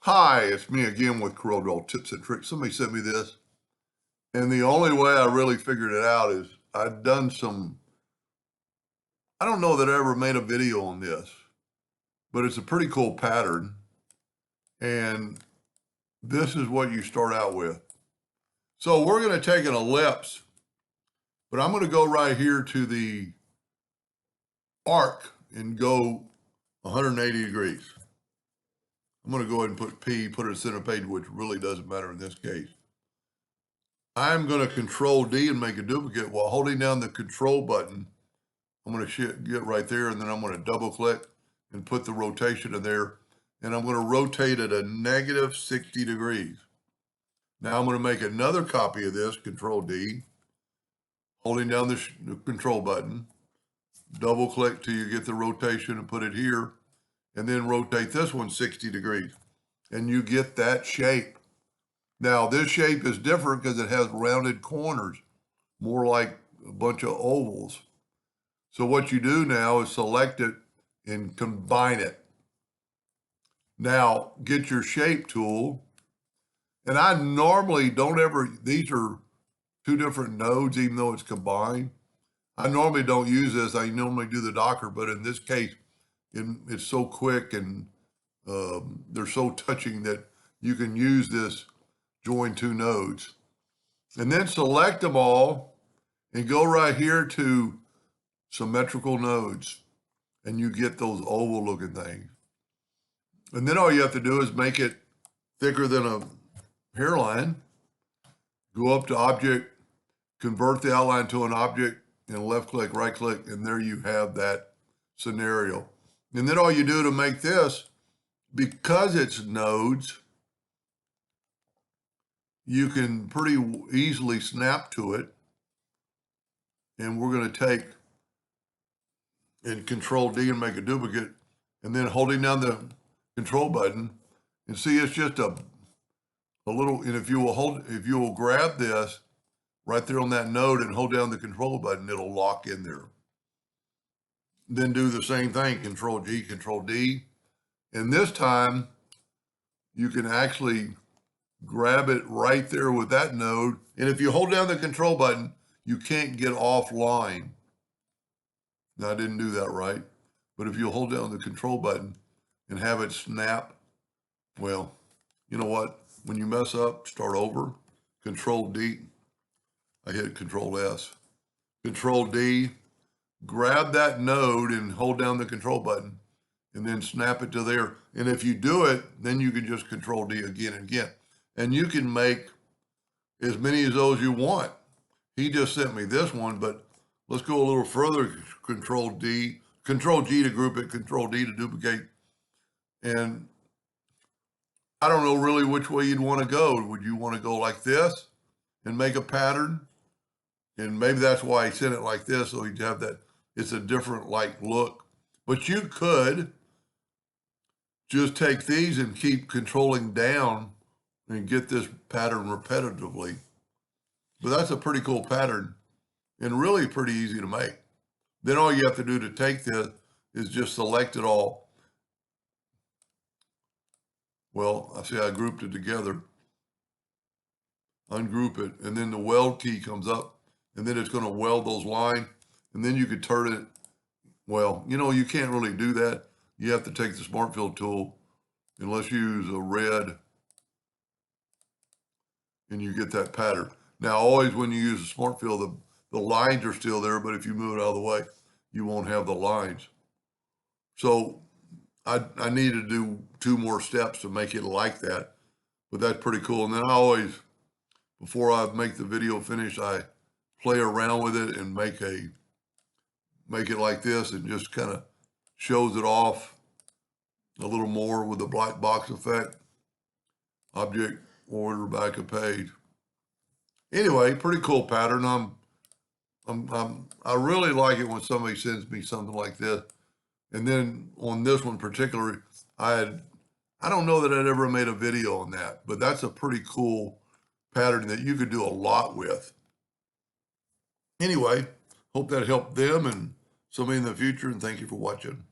Hi, it's me again with Corel tips and tricks. Somebody sent me this, and the only way I really figured it out is I'd done some, I don't know that I ever made a video on this, but it's a pretty cool pattern. And this is what you start out with. So we're going to take an ellipse, but I'm going to go right here to the arc and go 180 degrees. I'm going to go ahead and put P, put it at center page, which really doesn't matter in this case. I'm going to Control D and make a duplicate while holding down the Control button. I'm going to get right there, and then I'm going to double click and put the rotation in there, and I'm going to rotate it a negative 60 degrees. Now I'm going to make another copy of this, Control D, holding down the Control button, double click till you get the rotation and put it here, and then rotate this one 60 degrees, and you get that shape. Now this shape is different because it has rounded corners, more like a bunch of ovals. So what you do now is select it and combine it. Now get your shape tool. And I normally don't ever, these are two different nodes, even though it's combined. I normally don't use this. I normally do the Docker, but in this case, it's so quick and they're so touching that you can use this join two nodes. And then select them all and go right here to symmetrical nodes, and you get those oval looking things. And then all you have to do is make it thicker than a hairline, go up to object, convert the outline to an object, and left click, right click, and there you have that scenario. And then all you do to make this, because it's nodes, you can pretty easily snap to it. And we're going to take and Control D and make a duplicate, and then holding down the Control button, and see it's just a little, and if you will grab this right there on that node and hold down the Control button, it'll lock in there. Then do the same thing, Control G, Control D, and this time you can actually grab it right there with that node, and if you hold down the Control button, you can't get offline. Now, I didn't do that right, but if you hold down the Control button and have it snap, well, you know what? When you mess up, start over, Control D. I hit Control S. Control D, grab that node and hold down the Control button and then snap it to there. And if you do it, then you can just Control D again and again. And you can make as many of those you want. He just sent me this one, but let's go a little further. Control D, Control G to group it, Control D to duplicate. And I don't know really which way you'd want to go. Would you want to go like this and make a pattern? And maybe that's why he sent it like this, so you'd have that, it's a different like look. But you could just take these and keep controlling down and get this pattern repetitively. But that's a pretty cool pattern and really pretty easy to make. Then all you have to do to take this is just select it all. Well, I see I grouped it together. Ungroup it, and then the weld key comes up, and then it's going to weld those lines, and then you could turn it. Well, you know, you can't really do that. You have to take the Smart Fill tool, and let's use a red, and you get that pattern. Now, always when you use a Smart Fill, the lines are still there, but if you move it out of the way, you won't have the lines. So I need to do 2 more steps to make it like that, but that's pretty cool. And then I always, before I make the video finish, I play around with it and make it like this, and just kind of shows it off a little more with the black box effect. Object, order, back a page. Anyway, pretty cool pattern. I really like it when somebody sends me something like this. And then on this one particularly, I don't know that I'd ever made a video on that, but that's a pretty cool pattern that you could do a lot with. Anyway, hope that helped them and somebody in the future, and thank you for watching.